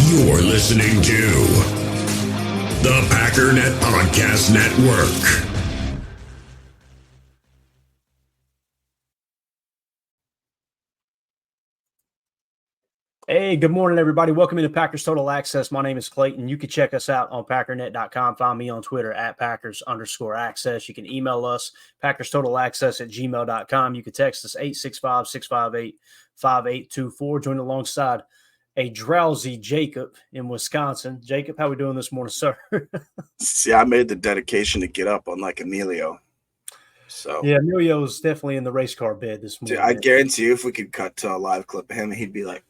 You're listening to the Packernet Podcast Network. Hey, good morning, everybody. Welcome into Packers Total Access. My name is Clayton. You can check us out on Packernet.com. Find me on Twitter at Packers_access. You can email us, PackersTotalAccess@gmail.com. You can text us 865-658-5824. Join alongside a drowsy Jacob in Wisconsin. Jacob, how we doing this morning, sir? See, I made the dedication to get up, unlike Emilio. So yeah, Emilio's definitely in the race car bed this morning. Dude, I guarantee you, if we could cut to a live clip of him, he'd be like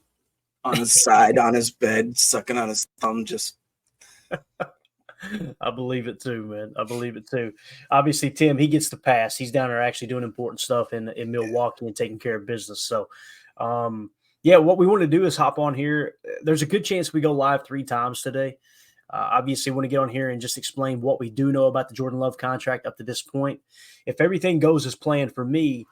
on his side, on his bed, sucking on his thumb. Just, I believe it too, man. I believe it too. Obviously, Tim, he gets the pass. He's down there actually doing important stuff in Milwaukee and taking care of business. So, yeah, what we want to do is hop on here. There's a good chance we go live 3 times today. Obviously, want to get on here and just explain what we do know about the Jordan Love contract up to this point. If everything goes as planned for me,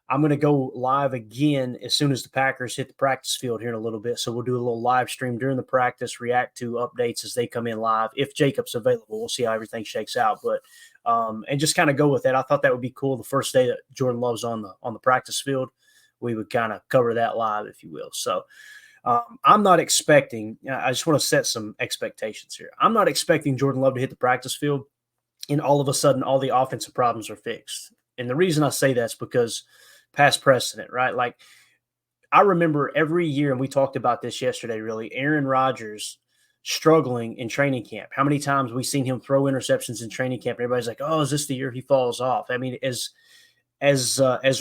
I'm going to go live again as soon as the Packers hit the practice field here in a little bit. So we'll do a little live stream during the practice, react to updates as they come in live. If Jacob's available, we'll see how everything shakes out. But and just kind of go with that. I thought that would be cool. The first day that Jordan Love's on the practice field, we would kind of cover that live, if you will. So I'm not expecting. I just want to set some expectations here. I'm not expecting Jordan Love to hit the practice field, and all of a sudden, all the offensive problems are fixed. And the reason I say that's because past precedent, right? Like, I remember every year, and we talked about this yesterday, really, Aaron Rodgers struggling in training camp. How many times we've seen him throw interceptions in training camp? Everybody's like, oh, is this the year he falls off? I mean, as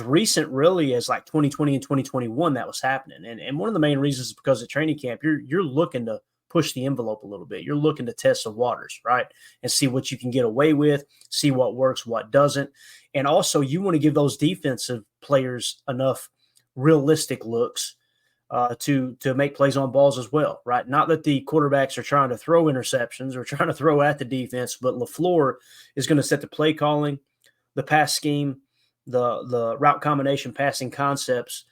recent really as like 2020 and 2021, that was happening. And one of the main reasons is because at training camp, you're looking to push the envelope a little bit. You're looking to test the waters, right? And see what you can get away with, see what works, what doesn't. And also you want to give those defensive players enough realistic looks to make plays on balls as well, right? Not that the quarterbacks are trying to throw interceptions or trying to throw at the defense, but LaFleur is going to set the play calling, the pass scheme, the route combination passing concepts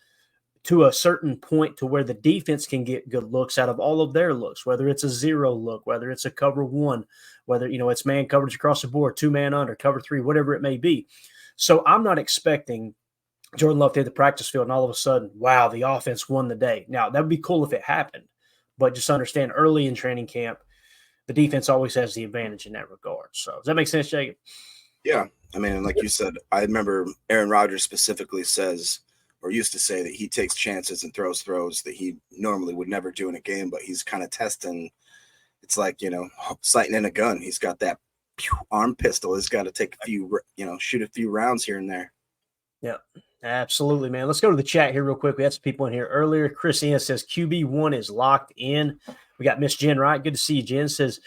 to a certain point to where the defense can get good looks out of all of their looks, whether it's a zero look, whether it's a cover 1, whether, it's man coverage across the board, 2-man under, cover 3, whatever it may be. So I'm not expecting Jordan Love to hit the practice field and all of a sudden, wow, the offense won the day. Now, that would be cool if it happened, but just understand early in training camp, the defense always has the advantage in that regard. So does that make sense, Jacob? Yeah. I mean, like you said, I remember Aaron Rodgers specifically says, or used to say, that he takes chances and throws that he normally would never do in a game, but he's kind of testing. It's like, sighting in a gun. He's got that arm pistol. He's got to take a few, shoot a few rounds here and there. Yeah, absolutely, man. Let's go to the chat here real quick. We had some people in here earlier. Chris Ian says QB1 is locked in. We got Miss Jen Wright. Good to see you, Jen. Says,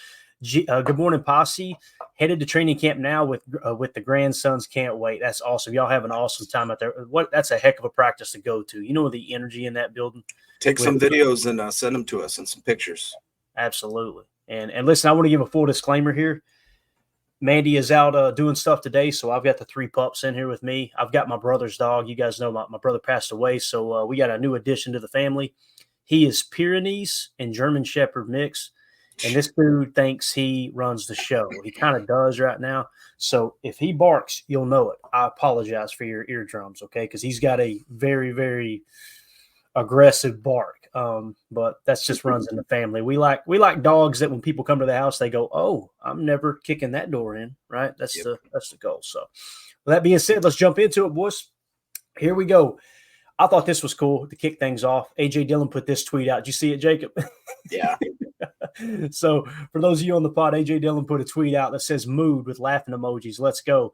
good morning, Posse. Headed to training camp now with the grandsons. Can't wait. That's awesome. Y'all have an awesome time out there. That's a heck of a practice to go to. You know the energy in that building. Take some videos and send them to us and some pictures. Absolutely. And listen, I want to give a full disclaimer here. Mandy is out doing stuff today, so I've got the 3 pups in here with me. I've got my brother's dog. You guys know my brother passed away, so we got a new addition to the family. He is Pyrenees and German Shepherd mix. And this dude thinks he runs the show. He kind of does right now. So if he barks, you'll know it. I apologize for your eardrums, okay? Because he's got a very, very aggressive bark. But that's just runs in the family. We like dogs that when people come to the house, they go, "Oh, I'm never kicking that door in." Right? That's the goal. So with that being said, let's jump into it, boys. Here we go. I thought this was cool to kick things off. AJ Dillon put this tweet out. Did you see it, Jacob? Yeah. So for those of you on the pod, AJ Dillon put a tweet out that says mood with laughing emojis. Let's go.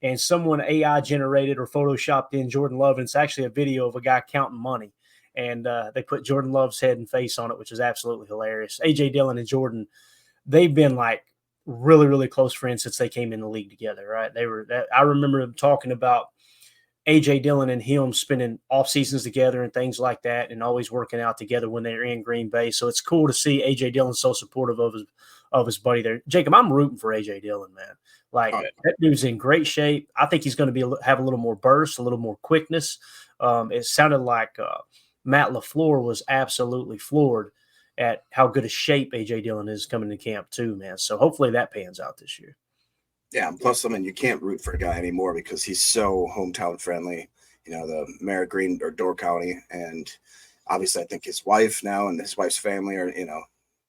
And someone AI generated or photoshopped in Jordan Love. And it's actually a video of a guy counting money. And they put Jordan Love's head and face on it, which is absolutely hilarious. AJ Dillon and Jordan, they've been like really, really close friends since they came in the league together, right? I remember them talking about AJ Dillon and him spending off seasons together and things like that, and always working out together when they're in Green Bay. So it's cool to see AJ Dillon so supportive of his buddy there. Jacob, I'm rooting for AJ Dillon, man. Like, that dude's in great shape. I think he's going to have a little more burst, a little more quickness. It sounded like Matt LaFleur was absolutely floored at how good a shape A.J. Dillon is coming to camp too, man. So hopefully that pans out this year. Yeah, and plus, I mean, you can't root for a guy anymore because he's so hometown friendly. You know, the Merritt Green or Door County, and obviously, I think his wife now and his wife's family are, you know,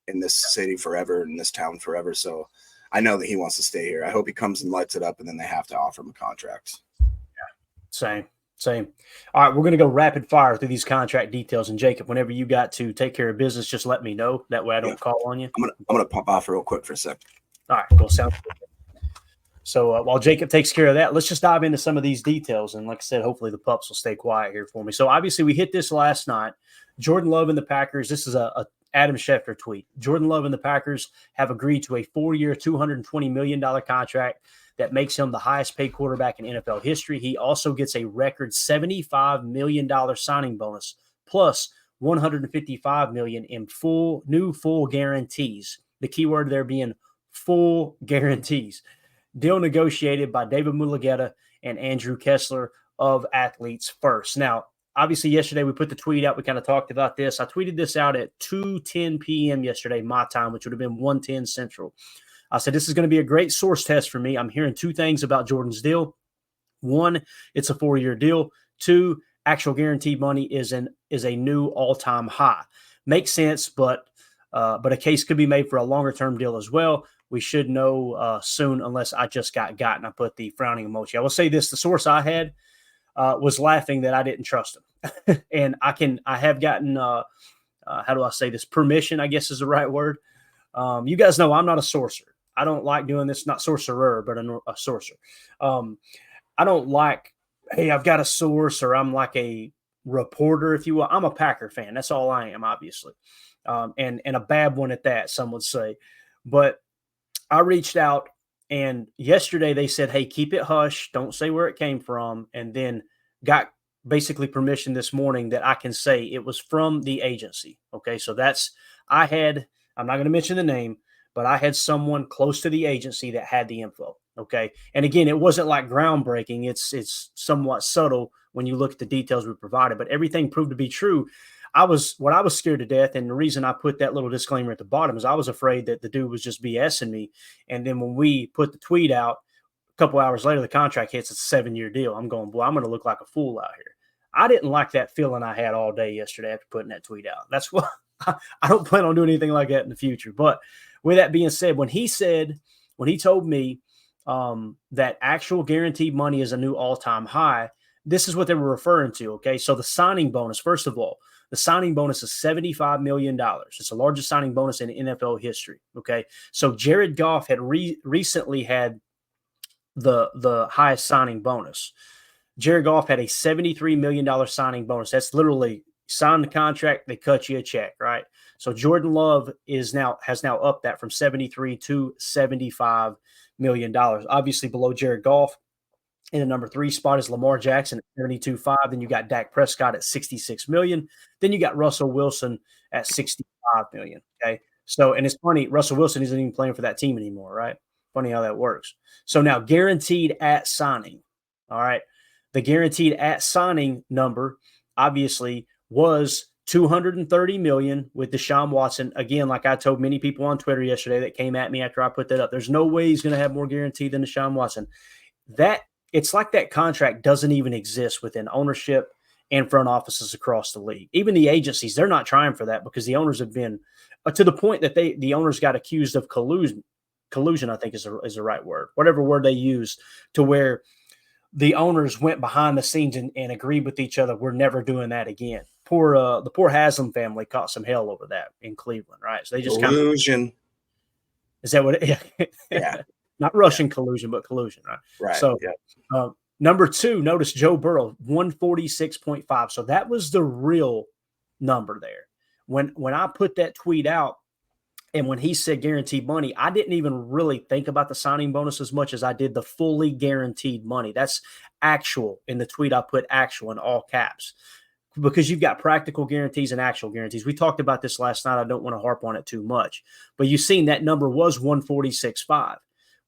in this city forever, in this town forever. So I know that he wants to stay here. I hope he comes and lights it up, and then they have to offer him a contract. Same. All right, we're going to go rapid fire through these contract details. And Jacob, whenever you got to take care of business, just let me know. That way I don't call on you. I'm gonna pop off real quick for a sec. All right, well, sounds good. So while Jacob takes care of that, let's just dive into some of these details. And like I said, hopefully the pups will stay quiet here for me. So obviously we hit this last night. Jordan Love and the Packers, this is a Adam Schefter tweet. Jordan Love and the Packers have agreed to a 4-year, $220 million contract that makes him the highest paid quarterback in NFL history. He also gets a record $75 million signing bonus plus $155 million in full guarantees. The key word there being full guarantees. Deal negotiated by David Mulugheta and Andrew Kessler of Athletes First. Now, obviously, yesterday we put the tweet out. We kind of talked about this. I tweeted this out at 2:10 p.m. yesterday, my time, which would have been 1:10 Central. I said, this is going to be a great source test for me. I'm hearing two things about Jordan's deal. One, it's a 4-year deal. Two, actual guaranteed money is a new all-time high. Makes sense, but a case could be made for a longer-term deal as well. We should know soon, unless I just got gotten. I put the frowning emoji. I will say this: the source I had was laughing that I didn't trust him, and I have gotten how do I say this? Permission, I guess is the right word. You guys know I'm not a sorcerer. I don't like doing this. Not sorcerer, but a sorcerer. I don't like, hey, I've got a source, or I'm like a reporter, if you will. I'm a Packer fan. That's all I am, obviously, and a bad one at that. Some would say, but I reached out, and yesterday they said, hey, keep it hush. Don't say where it came from. And then got basically permission this morning that I can say it was from the agency. Okay. So I'm not going to mention the name, but I had someone close to the agency that had the info. Okay. And again, it wasn't like groundbreaking. It's somewhat subtle when you look at the details we provided, but everything proved to be true. I was scared to death. And the reason I put that little disclaimer at the bottom is I was afraid that the dude was just BSing me. And then when we put the tweet out a couple hours later, the contract hits. It's a 7-year deal. I'm going, boy, I'm going to look like a fool out here. I didn't like that feeling I had all day yesterday after putting that tweet out. That's why I don't plan on doing anything like that in the future. But with that being said, when he told me that actual guaranteed money is a new all-time high, this is what they were referring to. Okay. So the signing bonus, first of all, the signing bonus is $75 million. It's the largest signing bonus in NFL history. Okay. So Jared Goff had recently had the highest signing bonus. Jared Goff had a $73 million signing bonus. That's literally sign the contract, they cut you a check, right? So Jordan Love has now upped that from $73 to $75 million. Obviously below Jared Goff. In the number 3 spot is Lamar Jackson at $72.5. Then you got Dak Prescott at $66 million. Then you got Russell Wilson at $65 million. Okay. So, and it's funny, Russell Wilson isn't even playing for that team anymore, right? Funny how that works. So now guaranteed at signing. All right. The guaranteed at signing number obviously was $230 million with Deshaun Watson. Again, like I told many people on Twitter yesterday that came at me after I put that up, there's no way he's going to have more guarantee than Deshaun Watson. It's like that contract doesn't even exist within ownership and front offices across the league. Even the agencies, they're not trying for that because the owners have been to the point that the owners got accused of collusion. Collusion, I think, is the right word. Whatever word they use, to where the owners went behind the scenes and agreed with each other. We're never doing that again. The poor Haslam family caught some hell over that in Cleveland, right? So they just collusion. Is that what? Yeah. Not Russian collusion, but collusion, right? Right. So, number 2, notice Joe Burrow, 146.5. So that was the real number there. When I put that tweet out and when he said guaranteed money, I didn't even really think about the signing bonus as much as I did the fully guaranteed money. That's actual. In the tweet, I put actual in all caps because you've got practical guarantees and actual guarantees. We talked about this last night. I don't want to harp on it too much, but you've seen that number was 146.5.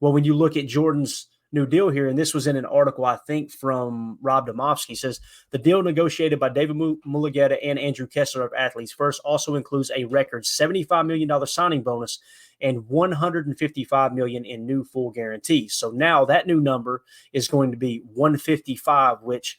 Well, when you look at Jordan's new deal here, and this was in an article, I think, from Rob Domofsky. Says the deal negotiated by David Mulugheta and Andrew Kessler of Athletes First also includes a record $75 million signing bonus and $155 million in new full guarantees. So now that new number is going to be 155, which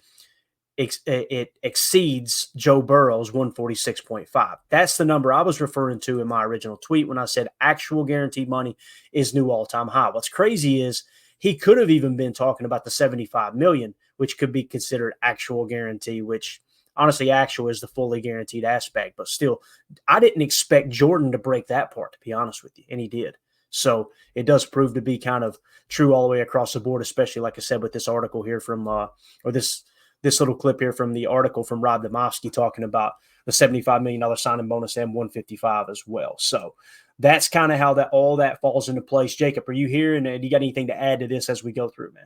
it exceeds Joe Burrow's 146.5. That's the number I was referring to in my original tweet when I said actual guaranteed money is new all-time high. What's crazy is he could have even been talking about the 75 million, which could be considered actual guarantee, which honestly actual is the fully guaranteed aspect. But still, I didn't expect Jordan to break that part, to be honest with you, and he did. So it does prove to be kind of true all the way across the board, especially like I said with this article here from this little clip here from the article from Rob Domofsky talking about the $75 million signing bonus and 155 as well. So that's kind of how all that falls into place. Jacob, are you here? And do you got anything to add to this as we go through, man?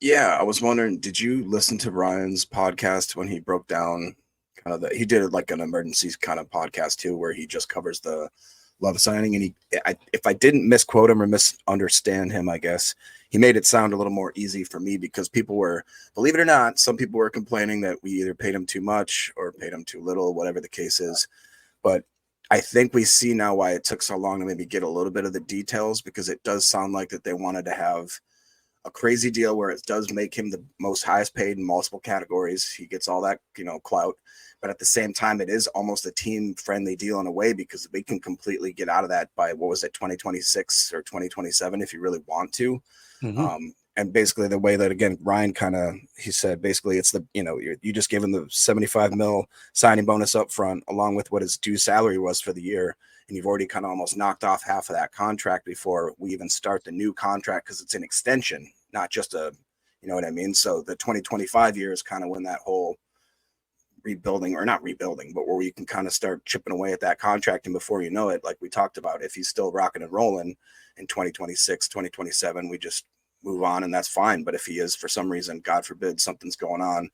Yeah, I was wondering, did you listen to Ryan's podcast when he broke down kind of he did like an emergency kind of podcast too, where he just covers the Love signing. And if I didn't misquote him or misunderstand him, I guess he made it sound a little more easy for me, because people were, believe it or not, some people were complaining that we either paid him too much or paid him too little, whatever the case is. But I think we see now why it took so long to maybe get a little bit of the details, because it does sound like that they wanted to have a crazy deal where it does make him the most highest paid in multiple categories. He gets all that, clout. But at the same time, it is almost a team-friendly deal in a way, because we can completely get out of that by, 2026 or 2027 if you really want to. Mm-hmm. And basically the way that, again, Ryan he said, basically it's you just gave him the 75 mil signing bonus up front, along with what his due salary was for the year. And you've already kind of almost knocked off half of that contract before we even start the new contract, because it's an extension, not just you know what I mean? So the 2025 year is kind of when that whole rebuilding, or not rebuilding, but where you can kind of start chipping away at that contract. And before you know it, like we talked about, if he's still rocking and rolling in 2026, 2027, we just move on, and that's fine. But if he is, for some reason, God forbid, something's going on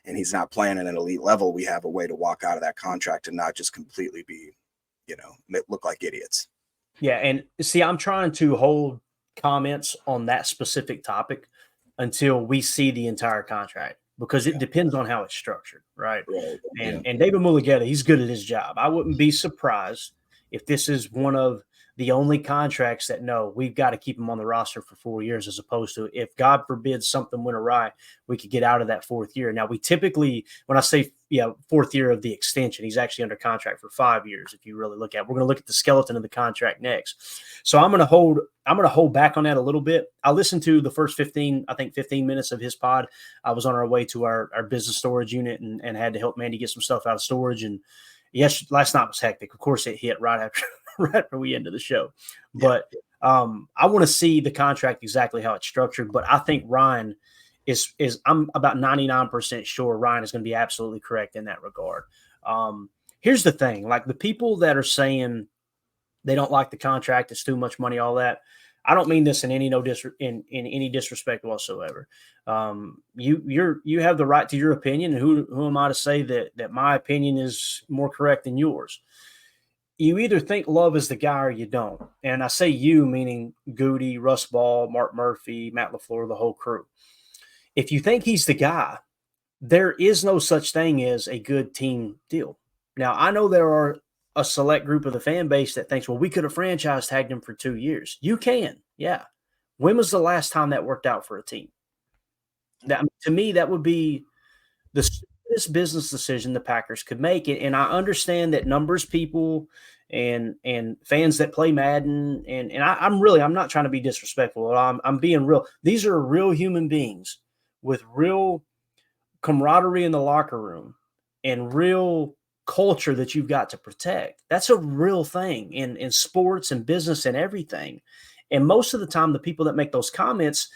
and he's not playing at an elite level, we have a way to walk out of that contract and not just completely be, look like idiots. Yeah. And see, I'm trying to hold comments on that specific topic until we see the entire contract, because it depends on how it's structured, right? And David Mulugheta, he's good at his job. I wouldn't be surprised if this is one of the only contracts that, no, we've got to keep him on the roster for 4 years, as opposed to, if God forbid something went awry, we could get out of that fourth year. Now, we typically, when I say fourth year of the extension, he's actually under contract for 5 years. If you really look at it, we're going to look at the skeleton of the contract next. So I'm going to hold back on that a little bit. I listened to the first 15 minutes of his pod. I was on our way to our business storage unit and had to help Mandy get some stuff out of storage. And yes, last night was hectic. Of course, it hit right after we ended the show. But I want to see the contract exactly how it's structured. But I think Ryan is I'm about 99% sure Ryan is going to be absolutely correct in that regard. Here's the thing, like the people that are saying they don't like the contract, it's too much money, all that. I don't mean this in any any disrespect whatsoever. You have the right to your opinion, and who am I to say that my opinion is more correct than yours? You either think Love is the guy or you don't. And I say you, meaning Goody, Russ Ball, Mark Murphy, Matt LaFleur, the whole crew. If you think he's the guy, there is no such thing as a good team deal. Now, I know there are a select group of the fan base that thinks, well, we could have franchise tagged him for 2 years. You can, yeah. When was the last time that worked out for a team? To me, that would be the stupidest business decision the Packers could make. And I understand that numbers people and fans that play Madden, and I'm not trying to be disrespectful. I'm being real. These are real human beings with real camaraderie in the locker room and real culture that you've got to protect. That's a real thing in sports and business and everything. And most of the time, the people that make those comments,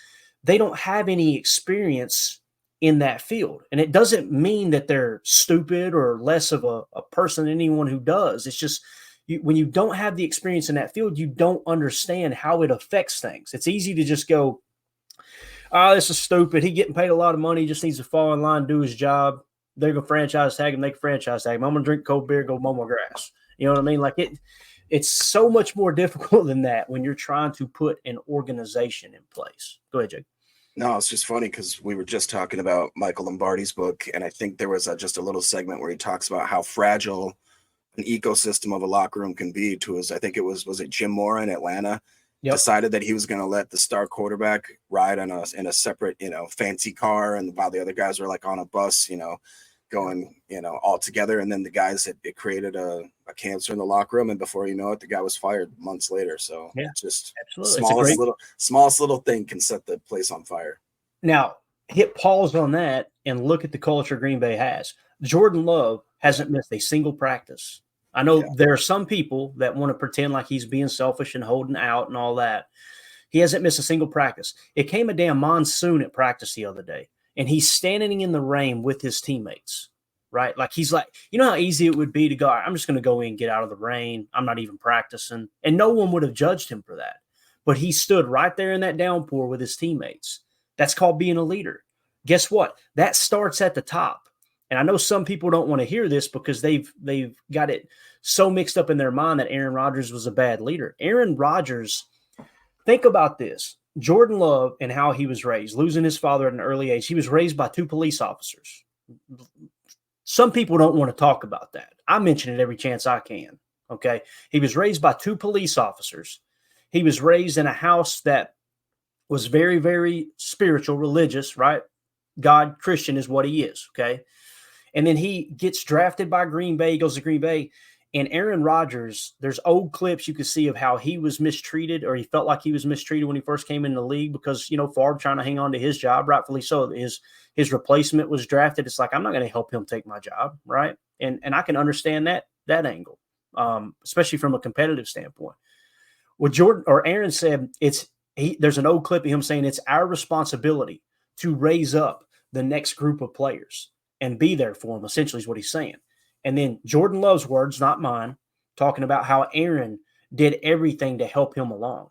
they don't have any experience in that field. And it doesn't mean that they're stupid or less of a person than anyone who does. It's just when you don't have the experience in that field, you don't understand how it affects things. It's easy to just go, oh, this is stupid. He getting paid a lot of money. He just needs to fall in line, do his job. They're going to franchise tag him. They can franchise tag him. I'm going to drink cold beer, go mow my grass. You know what I mean? Like it's so much more difficult than that when you're trying to put an organization in place. Go ahead, Jake. No, it's just funny because we were just talking about Michael Lombardi's book, and I think there was just a little segment where he talks about how fragile an ecosystem of a locker room can be. To his, I think was it Jim Mora in Atlanta, decided that he was going to let the star quarterback ride in a separate, fancy car, and while the other guys were like on a bus, going, all together. And then the guys it created a cancer in the locker room, and before you know it, the guy was fired months later. So it's just absolutely smallest little thing can set the place on fire. Now hit pause on that and look at the culture Green Bay has. Jordan Love hasn't missed a single practice. I know there are some people that want to pretend like he's being selfish and holding out and all that. He hasn't missed a single practice. It came a damn monsoon at practice the other day, and he's standing in the rain with his teammates, right? Like he's like, you know how easy it would be to go, I'm just going to go in and get out of the rain. I'm not even practicing. And no one would have judged him for that. But he stood right there in that downpour with his teammates. That's called being a leader. Guess what? That starts at the top. And I know some people don't want to hear this because they've got it so mixed up in their mind that Aaron Rodgers was a bad leader. Aaron Rodgers, think about this. Jordan Love and how he was raised, losing his father at an early age. He was raised by 2 police officers. Some people don't want to talk about that. I mention it every chance I can, okay? He was raised by 2 police officers. He was raised in a house that was very, very spiritual, religious, right? God, Christian is what he is, okay? And then he gets drafted by Green Bay, goes to Green Bay. And Aaron Rodgers, there's old clips you can see of how he was mistreated, or he felt like he was mistreated when he first came in the league because, Favre trying to hang on to his job, rightfully so. His replacement was drafted. It's like, I'm not going to help him take my job, right? And I can understand that angle, especially from a competitive standpoint. What Aaron said, there's an old clip of him saying it's our responsibility to raise up the next group of players and be there for him, essentially is what he's saying. And then Jordan Love's words, not mine, talking about how Aaron did everything to help him along.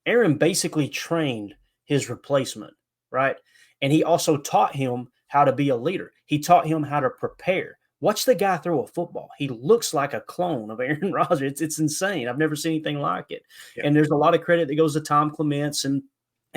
Aaron basically trained his replacement, right? And he also taught him how to be a leader. He taught him how to prepare. Watch the guy throw a football. He looks like a clone of Aaron Rodgers. It's insane. I've never seen anything like it. Yeah. And there's a lot of credit that goes to Tom Clements and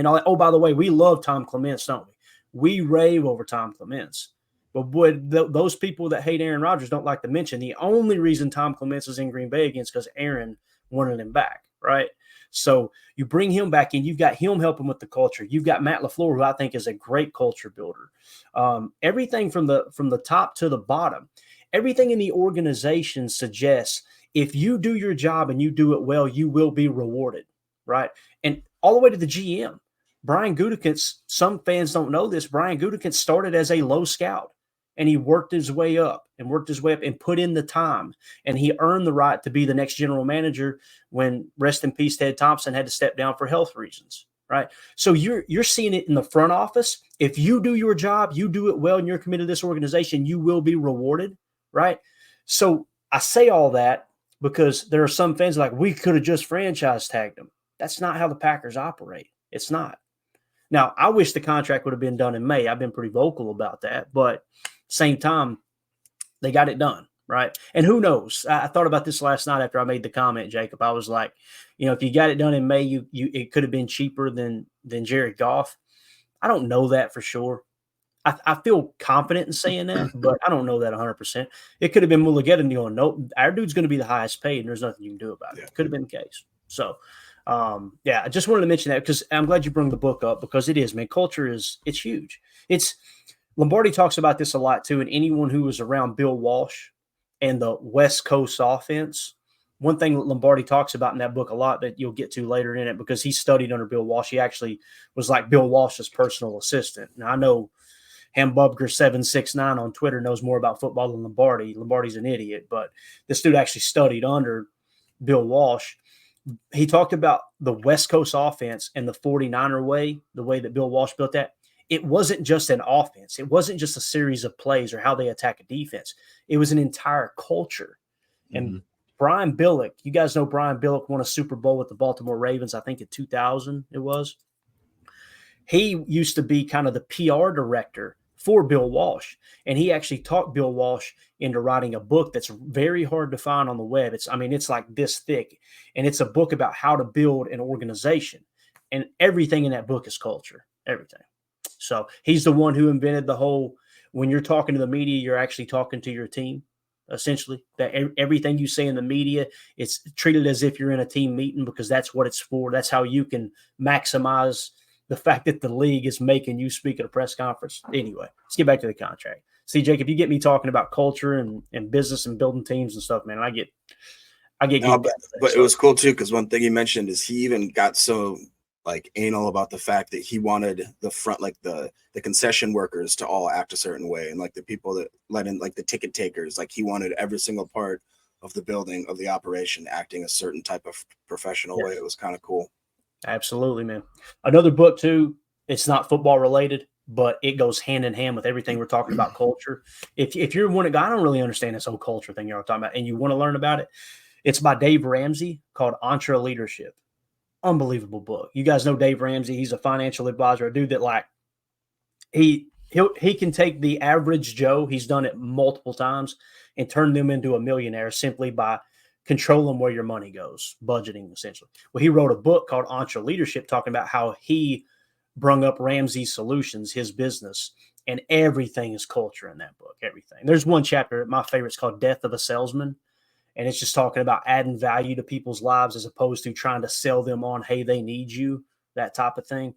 all that. Oh, by the way, we love Tom Clements, don't we? We rave over Tom Clements. But boy, those people that hate Aaron Rodgers don't like to mention the only reason Tom Clements is in Green Bay again is because Aaron wanted him back, right? So you bring him back in. You've got him helping with the culture. You've got Matt LaFleur, who I think is a great culture builder. Everything from the top to the bottom, everything in the organization suggests if you do your job and you do it well, you will be rewarded, right? And all the way to the GM. Brian Gutekunst, some fans don't know this, Brian Gutekunst started as a low scout. And he worked his way up and put in the time. And he earned the right to be the next general manager when, rest in peace, Ted Thompson had to step down for health reasons, right? So you're seeing it in the front office. If you do your job, you do it well, and you're committed to this organization, you will be rewarded, right? So I say all that because there are some fans like, we could have just franchise tagged him. That's not how the Packers operate. It's not. Now, I wish the contract would have been done in May. I've been pretty vocal about that, but same time, they got it done, right? And who knows? I thought about this last night after I made the comment, Jacob. I was like, if you got it done in May, it could have been cheaper than Jared Goff. I don't know that for sure. I feel confident in saying that, but I don't know that 100%. It could have been Mulligetta going, nope, our dude's going to be the highest paid, and there's nothing you can do about it. It could have been the case. So, I just wanted to mention that because I'm glad you brought the book up because it is, man. Culture it's huge. Lombardi talks about this a lot too, and anyone who was around Bill Walsh and the West Coast offense, one thing that Lombardi talks about in that book a lot that you'll get to later in it because he studied under Bill Walsh. He actually was like Bill Walsh's personal assistant. Now, I know Hambubger769 on Twitter knows more about football than Lombardi. Lombardi's an idiot, but this dude actually studied under Bill Walsh. He talked about the West Coast offense and the 49er way, the way that Bill Walsh built that. It wasn't just an offense. It wasn't just a series of plays or how they attack a defense. It was an entire culture. And Brian Billick, you guys know Brian Billick won a Super Bowl with the Baltimore Ravens, I think in 2000 it was. He used to be kind of the PR director for Bill Walsh. And he actually talked Bill Walsh into writing a book that's very hard to find on the web. It's like this thick. And it's a book about how to build an organization. And everything in that book is culture. Everything. So he's the one who invented the whole, when you're talking to the media, you're actually talking to your team, essentially. That everything you say in the media, it's treated as if you're in a team meeting, because that's what it's for. That's how you can maximize the fact that the league is making you speak at a press conference. Anyway, let's get back to the contract. See, Jake, if you get me talking about culture and business and building teams and stuff, man, I get no, but it was cool too, because one thing he mentioned is he even got so like anal about the fact that he wanted the front, like the concession workers to all act a certain way, and like the people that let in, like the ticket takers, like he wanted every single part of the building, of the operation, acting a certain type of professional way. It was kind of cool. Absolutely, man. Another book too, it's not football related, but it goes hand in hand with everything we're talking about culture. If you're one guy, I don't really understand this whole culture thing you're talking about, and you want to learn about it, it's by Dave Ramsey, called EntreLeadership. Unbelievable book. You guys know Dave Ramsey. He's a financial advisor, a dude that like he can take the average Joe, he's done it multiple times, and turn them into a millionaire simply by controlling where your money goes, budgeting essentially. Well, he wrote a book called EntreLeadership talking about how he brung up Ramsey's Solutions, his business, and everything is culture in that book. Everything. There's one chapter, my favorite, is called Death of a Salesman. And it's just talking about adding value to people's lives as opposed to trying to sell them on, hey, they need you, that type of thing.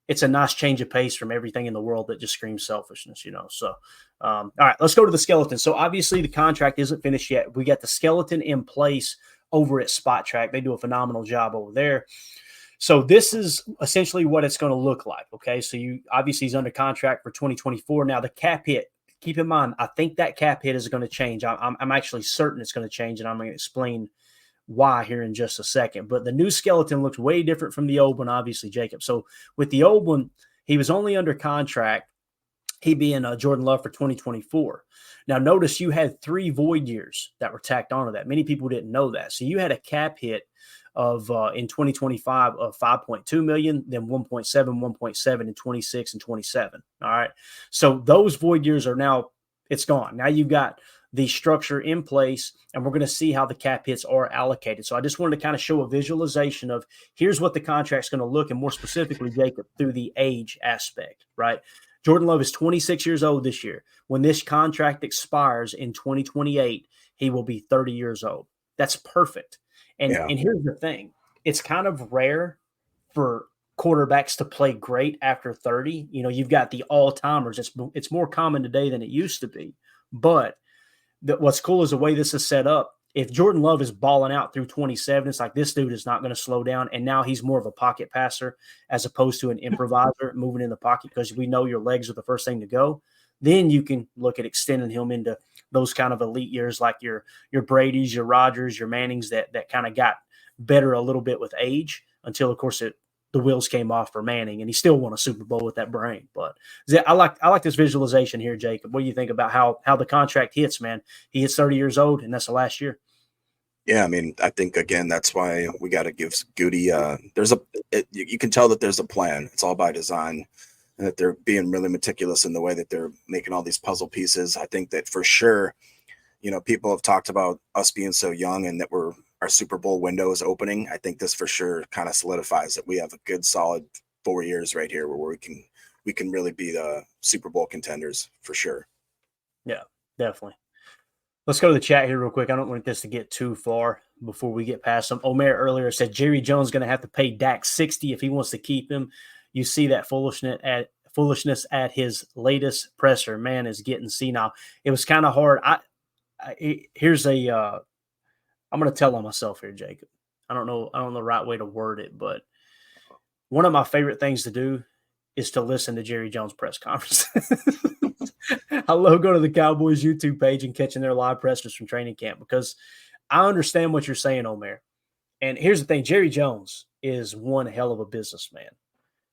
It's a nice change of pace from everything in the world that just screams selfishness, So, all right, let's go to the skeleton. So obviously the contract isn't finished yet. We got the skeleton in place over at Spot Track. They do a phenomenal job over there. So this is essentially what it's going to look like. Okay. So obviously he's under contract for 2024. Now the cap hit, keep in mind, I think that cap hit is going to change. I'm actually certain it's going to change, and I'm going to explain why here in just a second. But the new skeleton looks way different from the old one, obviously, Jacob. So with the old one, he was only under contract, he being Jordan Love, for 2024. Now, notice you had 3 void years that were tacked onto that. Many people didn't know that. So you had a cap hit of in 2025 of 5.2 million, then 1.7 in 26 and 27. All right. So those void years are now, it's gone. Now you've got the structure in place, and we're going to see how the cap hits are allocated. So I just wanted to kind of show a visualization of here's what the contract's going to look, and more specifically, Jacob, through the age aspect, right? Jordan Love is 26 years old this year. When this contract expires in 2028, he will be 30 years old. That's perfect. And here's the thing. It's kind of rare for quarterbacks to play great after 30. You've got the all-timers. It's more common today than it used to be. But what's cool is the way this is set up. If Jordan Love is balling out through 27, it's like this dude is not going to slow down. And now he's more of a pocket passer as opposed to an improviser moving in the pocket, because we know your legs are the first thing to go. Then you can look at extending him into those kind of elite years like your Brady's, your Rodgers, your Mannings that kind of got better a little bit with age until, of course, the wheels came off for Manning, and he still won a Super Bowl with that brain. But I like this visualization here, Jacob. What do you think about how the contract hits, man? He hits 30 years old, and that's the last year. Yeah, I mean, I think, again, that's why we got to give Goody you can tell that there's a plan. It's all by design, and that they're being really meticulous in the way that they're making all these puzzle pieces. I think that for sure, people have talked about us being so young and that our Super Bowl window is opening. I think this for sure kind of solidifies that we have a good solid 4 years right here where we can really be the Super Bowl contenders for sure. Yeah, definitely. Let's go to the chat here real quick. I don't want this to get too far before we get past them. Omer earlier said Jerry Jones is going to have to pay Dak 60 if he wants to keep him. You see that foolishness at his latest presser. Man is getting senile. It was kind of hard. I'm going to tell on myself here, Jacob. I don't know the right way to word it, but one of my favorite things to do is to listen to Jerry Jones press conference. I love going to the Cowboys YouTube page and catching their live pressers from training camp, because I understand what you're saying, Omer. And here's the thing. Jerry Jones is one hell of a businessman.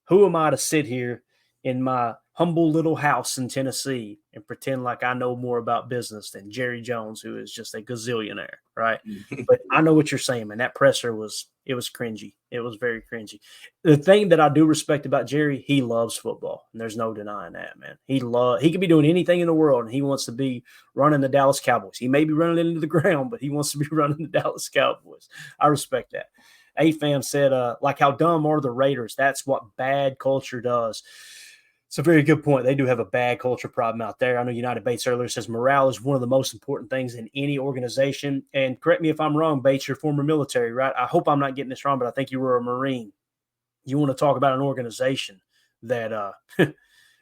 Who am I to sit here in my humble little house in Tennessee and pretend like I know more about business than Jerry Jones, who is just a gazillionaire, right? But I know what you're saying, man. That presser was cringy. It was very cringy. The thing that I do respect about Jerry, he loves football, and there's no denying that, man. He could be doing anything in the world, and he wants to be running the Dallas Cowboys. He may be running it into the ground, but he wants to be running the Dallas Cowboys. I respect that. AFAM said, like how dumb are the Raiders? That's what bad culture does. It's a very good point. They do have a bad culture problem out there. I know United Bates earlier says morale is one of the most important things in any organization. And correct me if I'm wrong, Bates, you're former military, right? I hope I'm not getting this wrong, but I think you were a Marine. You want to talk about an organization that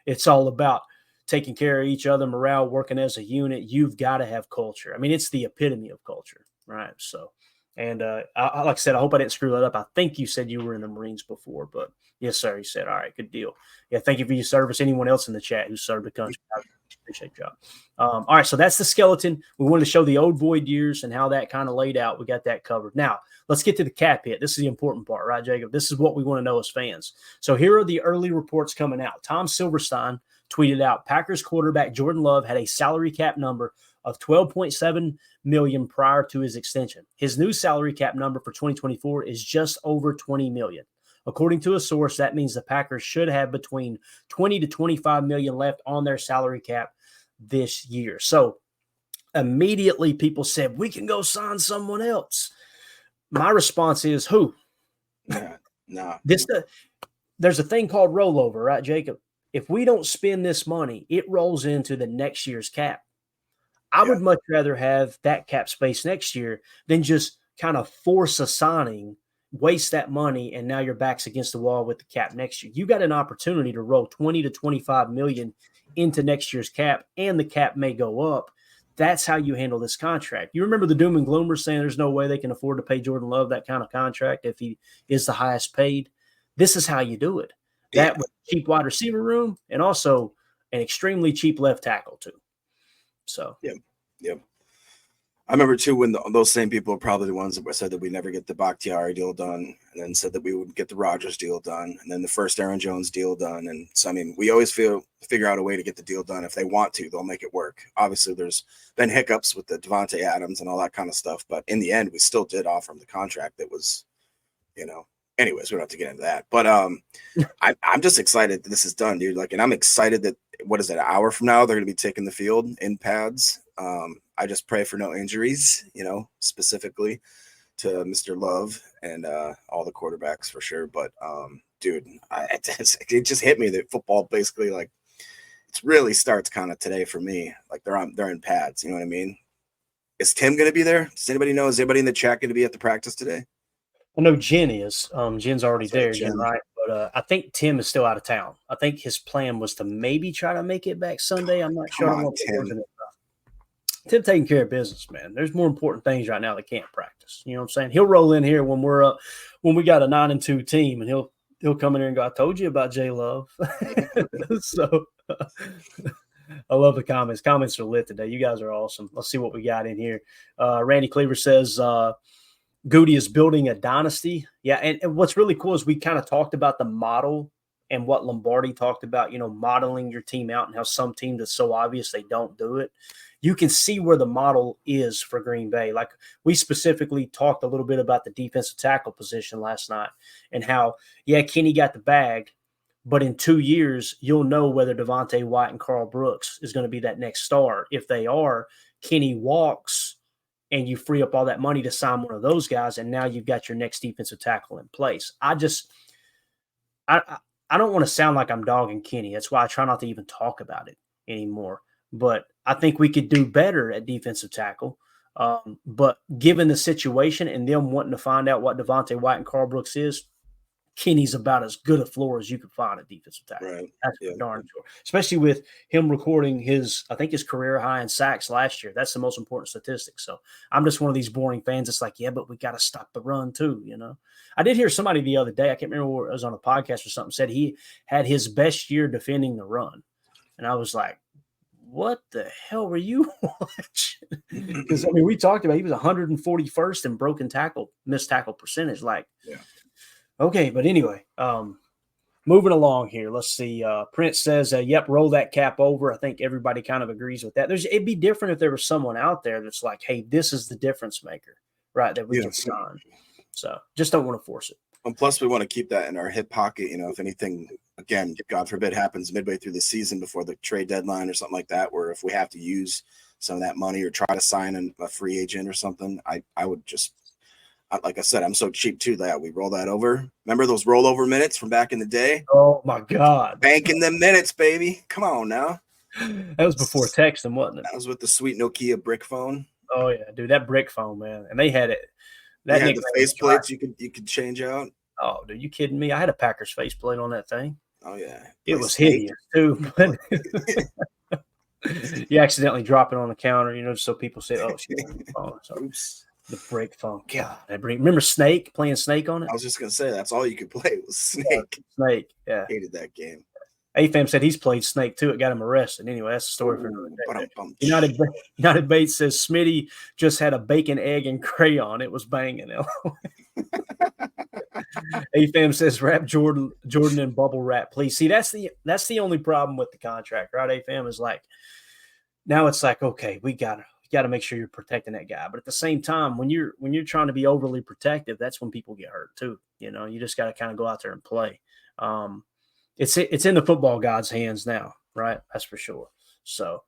it's all about taking care of each other, morale, working as a unit. You've got to have culture. I mean, it's the epitome of culture, right? So, and like I said, I hope I didn't screw that up. I think you said you were in the Marines before, but yes, sir. You said, all right, good deal. Yeah, thank you for your service. Anyone else in the chat who served the country, I appreciate your job. All right, so that's the skeleton. We wanted to show the old void years and how that kind of laid out. We got that covered. Now, let's get to the cap hit. This is the important part, right, Jacob? This is what we want to know as fans. So here are the early reports coming out. Tom Silverstein tweeted out, Packers quarterback Jordan Love had a salary cap number of $12.7 million prior to his extension. His new salary cap number for 2024 is just over $20 million. According to a source, that means the Packers should have between $20 to $25 million left on their salary cap this year. So immediately people said, we can go sign someone else. My response is, who? No. There's a thing called rollover, right, Jacob? If we don't spend this money, it rolls into the next year's cap. I would much rather have that cap space next year than just kind of force a signing, waste that money, and now your back's against the wall with the cap next year. You got an opportunity to roll 20 to 25 million into next year's cap, and the cap may go up. That's how you handle this contract. You remember the doom and gloomers saying there's no way they can afford to pay Jordan Love that kind of contract if he is the highest paid. This is how you do it. That with cheap wide receiver room and also an extremely cheap left tackle too. So, yeah. I remember too when those same people are probably the ones that said that we never get the Bakhtiari deal done, and then said that we would get the Rodgers deal done, and then the first Aaron Jones deal done. And so, I mean, we always figure out a way to get the deal done. If they want to, they'll make it work. Obviously, there's been hiccups with the Devontae Adams and all that kind of stuff, but in the end, we still did offer him the contract that was, anyways, we don't have to get into that. But I'm just excited that this is done, dude. And I'm excited that, an hour from now, they're going to be taking the field in pads. I just pray for no injuries, specifically to Mr. Love and all the quarterbacks for sure. But, dude, it just hit me that football basically, it really starts kind of today for me. They're in pads, you know what I mean? Is Tim going to be there? Does anybody know? Is anybody in the chat going to be at the practice today? I know Jen is. Jen's already there, Jen, right? But I think Tim is still out of town. I think his plan was to maybe try to make it back Sunday. I'm not sure. Tim taking care of business, man. There's more important things right now that can't practice. You know what I'm saying? He'll roll in here when we're up, when we got a 9-2 team, and he'll come in here and go, I told you about J Love. So I love the comments. Comments are lit today. You guys are awesome. Let's see what we got in here. Randy Cleaver says, Goody is building a dynasty. Yeah, and what's really cool is we kind of talked about the model and what Lombardi talked about, modeling your team out and how some teams that's so obvious they don't do it. You can see where the model is for Green Bay. Like we specifically talked a little bit about the defensive tackle position last night and how, Kenny got the bag, but in 2 years, you'll know whether Devontae White and Carl Brooks is going to be that next star. If they are, Kenny walks and you free up all that money to sign one of those guys, and now you've got your next defensive tackle in place. I don't want to sound like I'm dogging Kenny. That's why I try not to even talk about it anymore. But I think we could do better at defensive tackle. But given the situation and them wanting to find out what Devontae White and Carl Brooks is, Kenny's about as good a floor as you could find at defensive tackle. Right. That's for darn sure. Especially with him recording his career high in sacks last year. That's the most important statistic. So I'm just one of these boring fans. It's like, but we got to stop the run too, I did hear somebody the other day, I can't remember where it was on a podcast or something, said he had his best year defending the run. And I was like, what the hell were you watching? Because, we talked about he was 141st in broken tackle, missed tackle percentage. Okay, but anyway, moving along here. Let's see. Prince says, roll that cap over. I think everybody kind of agrees with that. It'd be different if there was someone out there that's like, hey, this is the difference maker, right, that we can sign. So just don't want to force it. And plus, we want to keep that in our hip pocket. If anything, again, God forbid, happens midway through the season before the trade deadline or something like that, where if we have to use some of that money or try to sign a free agent or something, I would just like I said, I'm so cheap too that we roll that over. Remember those rollover minutes from back in the day? Oh my God. Banking them minutes, baby. Come on now. That was before texting, wasn't it? That was with the sweet Nokia brick phone. Oh yeah, dude, that brick phone, man. And they had it. They That had nickname the was faceplates you could change out. Oh, dude, you kidding me? I had a Packers faceplate on that thing. Oh yeah. It was hideous too. But you accidentally drop it on the counter, so people say, "Oh, she's on the phone." So Oops. the brick phone. God, remember Snake, playing Snake on it? I was just gonna say that's all you could play was Snake. Snake, yeah. Hated that game. AFAM said he's played Snake too. It got him arrested. Anyway, that's the story for another day. United Bates says Smitty just had a bacon, egg, and crayon. It was banging. AFAM says wrap Jordan in bubble wrap, please. See, that's the only problem with the contract, right? AFAM is like, now it's like, okay, we gotta make sure you're protecting that guy. But at the same time, when you're trying to be overly protective, that's when people get hurt too. You just got to kind of go out there and play. It's in the football god's hands now, right? That's for sure. So,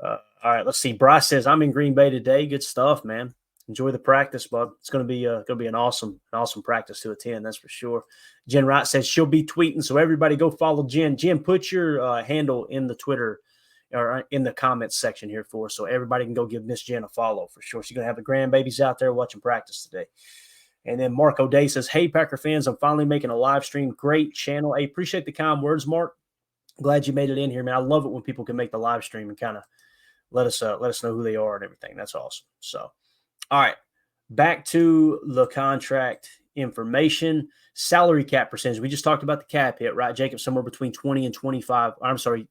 all right, let's see. Bryce says, I'm in Green Bay today. Good stuff, man. Enjoy the practice, bud. It's going to be an awesome practice to attend. That's for sure. Jen Wright says she'll be tweeting, so everybody go follow Jen. Jen, put your handle in the Twitter or in the comments section here for us, so everybody can go give Miss Jen a follow for sure. She's going to have the grandbabies out there watching practice today. And then Mark O'Day says, hey, Packer fans, I'm finally making a live stream. Great channel. Hey, appreciate the kind words, Mark. Glad you made it in here, man. I love it when people can make the live stream and kind of let us know who they are and everything. That's awesome. So, all right, back to the contract information. Salary cap percentage. We just talked about the cap hit, right, Jacob? Somewhere between 20 and 25. I'm sorry,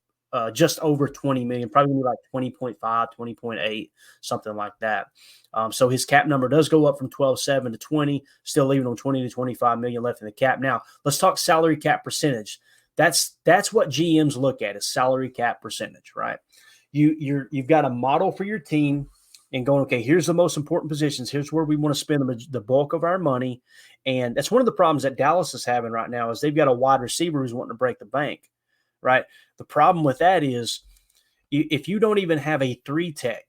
just over 20 million, probably gonna be like 20.5, 20.8, something like that. So his cap number does go up from 12.7 to 20, still leaving on 20 to 25 million left in the cap. Now let's talk salary cap percentage. That's what GMs look at, is salary cap percentage, right? You've got a model for your team and going, okay, here's the most important positions. Here's where we want to spend the bulk of our money. And that's one of the problems that Dallas is having right now, is they've got a wide receiver who's wanting to break the bank, right? The problem with that is if you don't even have a 3-tech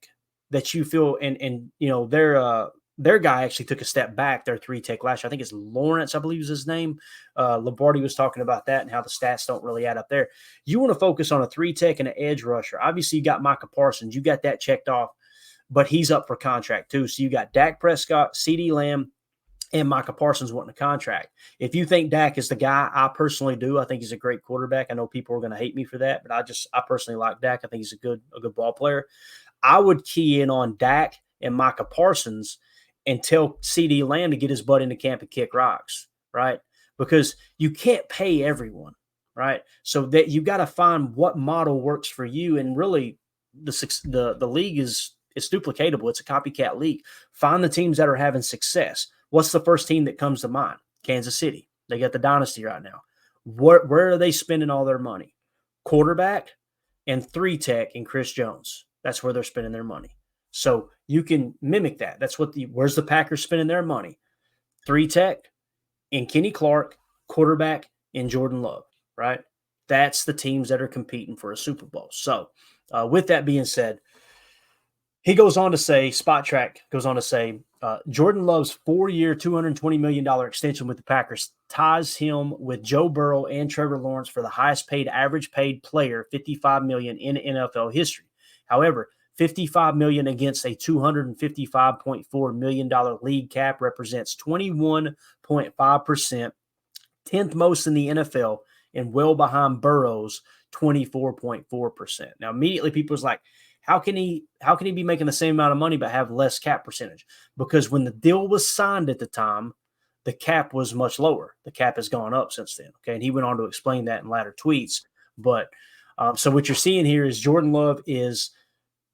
that you feel, and their guy actually took a step back, their 3-tech last year. I think it's Lawrence, I believe is his name. Lombardi was talking about that and how the stats don't really add up there. You want to focus on a 3-tech and an edge rusher. Obviously, you got Micah Parsons. You got that checked off, but he's up for contract too. So you got Dak Prescott, CeeDee Lamb, and Micah Parsons wanting a contract. If you think Dak is the guy, I personally do. I think he's a great quarterback. I know people are going to hate me for that, but I personally like Dak. I think he's a good ball player. I would key in on Dak and Micah Parsons and tell CeeDee Lamb to get his butt into camp and kick rocks, right? Because you can't pay everyone, right? So that you got to find what model works for you. And really, the league it's duplicatable. It's a copycat league. Find the teams that are having success. What's the first team that comes to mind? Kansas City. They got the dynasty right now. Where are they spending all their money? Quarterback and 3-tech and Chris Jones. That's where they're spending their money. So you can mimic that. That's where's the Packers spending their money? 3-tech and Kenny Clark, quarterback and Jordan Love, right? That's the teams that are competing for a Super Bowl. So with that being said, he goes on to say, Spot Track goes on to say, Jordan Love's 4-year, $220 million extension with the Packers ties him with Joe Burrow and Trevor Lawrence for the highest paid average paid player, $55 million in NFL history. However, $55 million against a $255.4 million league cap represents 21.5%, 10th most in the NFL, and well behind Burrow's 24.4%. Now, immediately people's like, how can he be making the same amount of money but have less cap percentage? Because when the deal was signed at the time, the cap was much lower. The cap has gone up since then. Okay, and he went on to explain that in latter tweets. But so what you're seeing here is Jordan Love is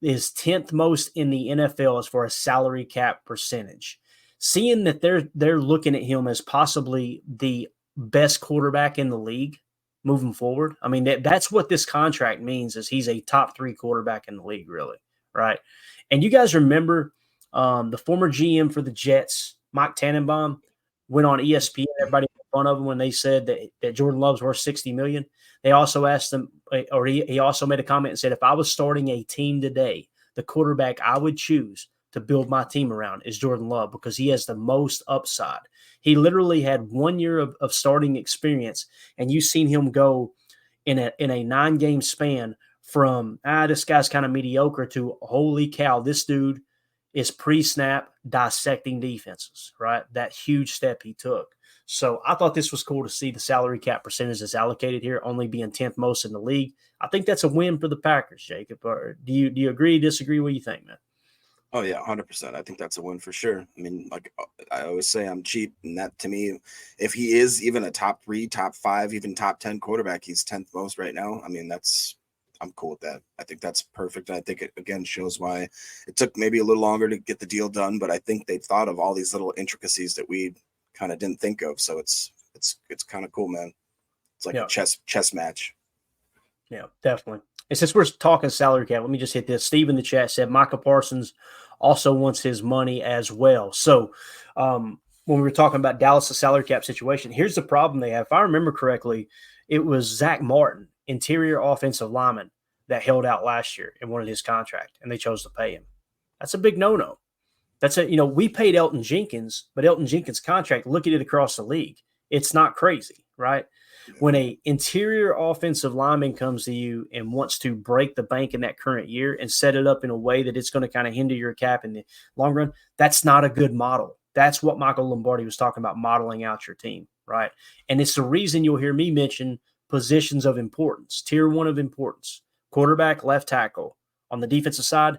10th most in the NFL as far as salary cap percentage. Seeing that they're looking at him as possibly the best quarterback in the league moving forward. I mean, that's what this contract means, is he's a top 3 quarterback in the league, really, right? And you guys remember the former GM for the Jets, Mike Tannenbaum, went on ESPN. Everybody made fun of him when they said that Jordan Love's worth $60 million. They also asked him, or he also made a comment and said, if I was starting a team today, the quarterback I would choose to build my team around is Jordan Love because he has the most upside. He literally had 1 year of starting experience, and you've seen him go in a 9-game span from, this guy's kind of mediocre to, holy cow, this dude is pre-snap dissecting defenses, right? That huge step he took. So I thought this was cool to see the salary cap percentage that's allocated here only being 10th most in the league. I think that's a win for the Packers, Jacob. Or do you agree, disagree? What do you think, man? Oh yeah, 100%. I think that's a win for sure. I mean, like I always say, I'm cheap, and that to me, if he is even a top 3, top 5, even top 10 quarterback, he's 10th most right now. I mean, I'm cool with that. I think that's perfect. I think it again shows why it took maybe a little longer to get the deal done, but I think they thought of all these little intricacies that we kind of didn't think of. So it's kind of cool, man. It's like a chess match. Yeah, definitely. And since we're talking salary cap, let me just hit this. Steve in the chat said Micah Parsons also wants his money as well. So when we were talking about Dallas' salary cap situation, here's the problem they have. If I remember correctly, it was Zach Martin, interior offensive lineman, that held out last year and wanted his contract, and they chose to pay him. That's a big no-no. We paid Elton Jenkins, but Elton Jenkins' contract, look at it across the league. It's not crazy, right? When a interior offensive lineman comes to you and wants to break the bank in that current year and set it up in a way that it's going to kind of hinder your cap in the long run, that's not a good model. That's what Michael Lombardi was talking about, modeling out your team, right? And it's the reason you'll hear me mention positions of importance, tier 1 of importance, quarterback, left tackle. On the defensive side,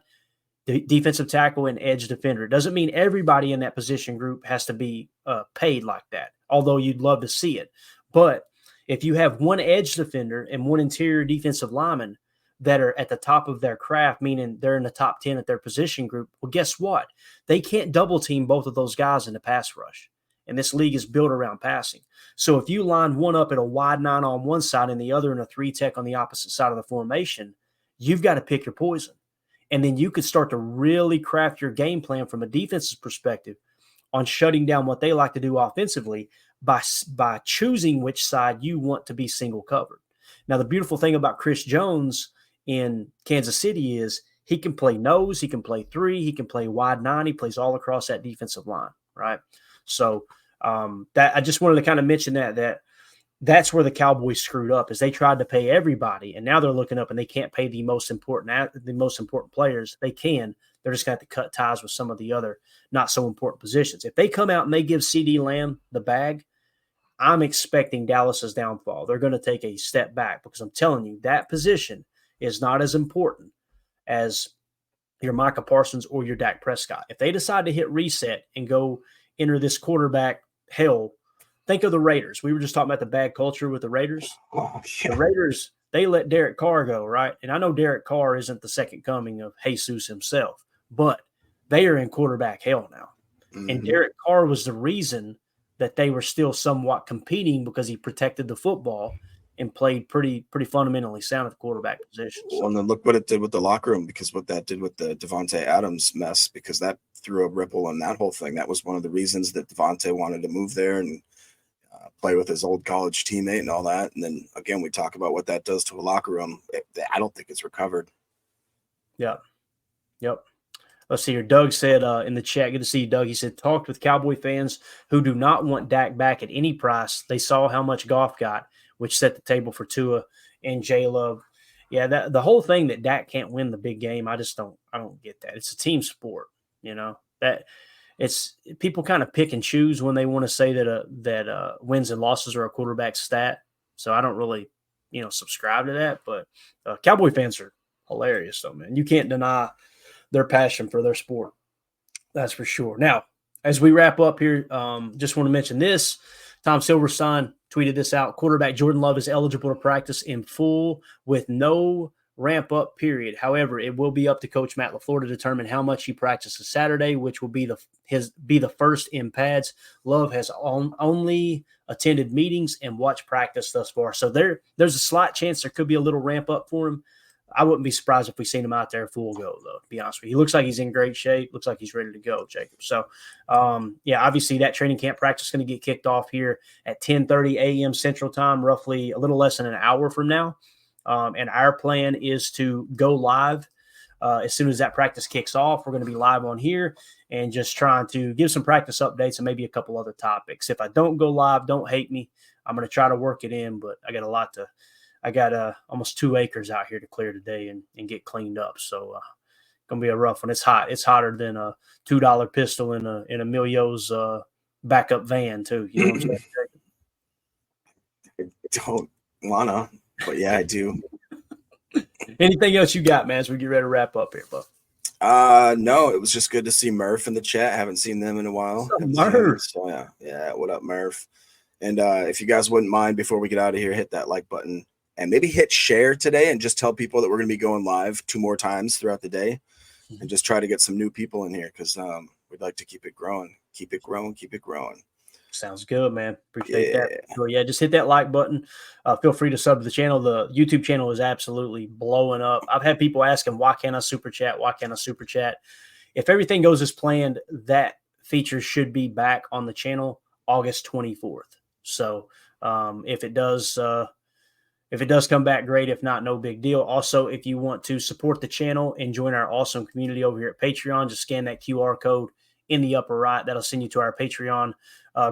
the defensive tackle and edge defender. It doesn't mean everybody in that position group has to be paid like that, although you'd love to see it. But if you have one edge defender and one interior defensive lineman that are at the top of their craft, meaning they're in the top 10 at their position group, well, guess what? They can't double team both of those guys in the pass rush. And this league is built around passing. So if you line one up at a wide 9 on one side and the other in a 3 tech on the opposite side of the formation, you've got to pick your poison. And then you could start to really craft your game plan from a defensive perspective on shutting down what they like to do offensively by choosing which side you want to be single covered. Now, the beautiful thing about Chris Jones in Kansas City is he can play nose, he can play 3, he can play wide 9, he plays all across that defensive line, right? So that I just wanted to kind of mention that's where the Cowboys screwed up, is they tried to pay everybody, and now they're looking up and they can't pay the most important players. They can. They're just going to have to cut ties with some of the other not so important positions. If they come out and they give CeeDee Lamb the bag, I'm expecting Dallas's downfall. They're going to take a step back because I'm telling you that position is not as important as your Micah Parsons or your Dak Prescott. If they decide to hit reset and go enter this quarterback hell, think of the Raiders. We were just talking about the bad culture with the Raiders. Oh, yeah. The Raiders, they let Derek Carr go, right? And I know Derek Carr isn't the second coming of Jesus himself, but they are in quarterback hell now. Mm-hmm. And Derek Carr was the reason that they were still somewhat competing because he protected the football and played pretty fundamentally sound at the quarterback position. Well, and then look what it did with the locker room, because what that did with the Devontae Adams mess, because that threw a ripple on that whole thing. That was one of the reasons that Devontae wanted to move there and play with his old college teammate and all that. And then again, we talk about what that does to a locker room. I don't think it's recovered. Yeah. Yep. Let's see here. Doug said in the chat, good to see you, Doug. He said, talked with Cowboy fans who do not want Dak back at any price. They saw how much Goff got, which set the table for Tua and J-Love. Yeah, the whole thing that Dak can't win the big game, I don't get that. It's a team sport, that it's people kind of pick and choose when they want to say that wins and losses are a quarterback stat. So I don't really, subscribe to that. But Cowboy fans are hilarious, though, man. You can't deny their passion for their sport. That's for sure. Now, as we wrap up here, just want to mention this. Tom Silverstein tweeted this out. Quarterback Jordan Love is eligible to practice in full with no ramp-up period. However, it will be up to Coach Matt LaFleur to determine how much he practices Saturday, which will be the first in pads. Love has only attended meetings and watched practice thus far. So there's a slight chance there could be a little ramp-up for him. I wouldn't be surprised if we seen him out there full go, though, to be honest with you. He looks like he's in great shape. Looks like he's ready to go, Jacob. So, obviously that training camp practice is going to get kicked off here at 10:30 a.m. Central Time, roughly a little less than an hour from now. And our plan is to go live as soon as that practice kicks off, we're going to be live on here and just trying to give some practice updates and maybe a couple other topics. If I don't go live, don't hate me. I'm going to try to work it in, but I got almost 2 acres out here to clear today and get cleaned up. So going to be a rough one. It's hot. It's hotter than a $2 pistol in a Emilio's backup van too. You know what I'm saying? I don't wanna, but yeah, I do. Anything else you got, man, as we get ready to wrap up here, bud? No, it was just good to see Murph in the chat. Haven't seen them in a while. Murph. So yeah. What up, Murph? And if you guys wouldn't mind, before we get out of here, hit that like button and maybe hit share today, and just tell people that we're going to be going live 2 more times throughout the day, and just try to get some new people in here, because we'd like to keep it growing. Keep it growing. Sounds good, man. Appreciate that. So, yeah, just hit that like button. Feel free to sub to the channel. The YouTube channel is absolutely blowing up. I've had people asking, why can't I super chat? Why can't I super chat? If everything goes as planned, that feature should be back on the channel August 24th. So if it does come back, great. If not, no big deal. Also, if you want to support the channel and join our awesome community over here at Patreon, just scan that QR code in the upper right. That'll send you to our Patreon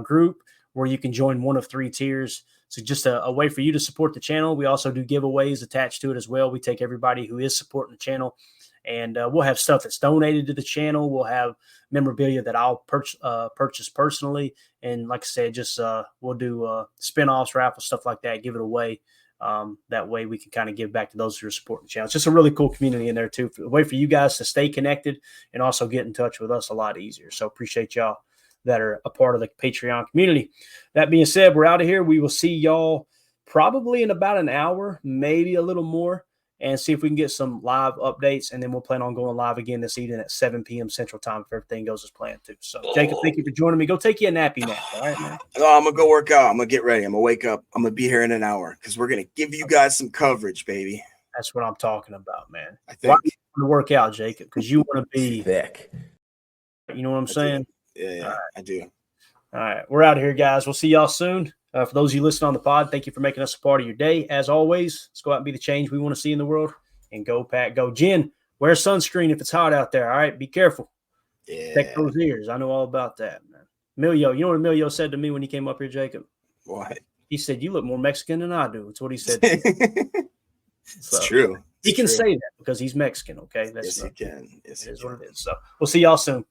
group, where you can join one of 3 tiers. So just a way for you to support the channel. We also do giveaways attached to it as well. We take everybody who is supporting the channel, and we'll have stuff that's donated to the channel. We'll have memorabilia that I'll purchase personally. And like I said, just we'll do spin-offs, raffles, stuff like that, give it away. That way we can kind of give back to those who are supporting the channel. It's just a really cool community in there too, a way for you guys to stay connected and also get in touch with us a lot easier. So appreciate y'all that are a part of the Patreon community. That being said, we're out of here. We will see y'all probably in about an hour, maybe a little more, and see if we can get some live updates. And then we'll plan on going live again this evening at 7 p.m. Central Time if everything goes as planned too. So Jacob, thank you for joining me. Go take you a nappy nap. All right, man. No, I'm gonna go work out. I'm gonna get ready. I'm gonna wake up. I'm gonna be here in an hour, because we're gonna give you guys some coverage, baby. That's what I'm talking about, man. I think. Why do you want to work out, Jacob? Because you want to be thick. You know what I'm saying? Yeah, right. I do. All right, we're out of here, guys. We'll see y'all soon. For those of you listening on the pod, thank you for making us a part of your day. As always, let's go out and be the change we want to see in the world. And go, Pack, go. Jen, wear sunscreen if it's hot out there, all right? Be careful. Yeah. Protect those ears. I know all about that, man. Emilio, you know what Emilio said to me when he came up here, Jacob? What? He said, you look more Mexican than I do. That's what he said. It's true. He can say that because he's Mexican, okay? Yes, he can. Yes, he is can. what it is. So we'll see y'all soon.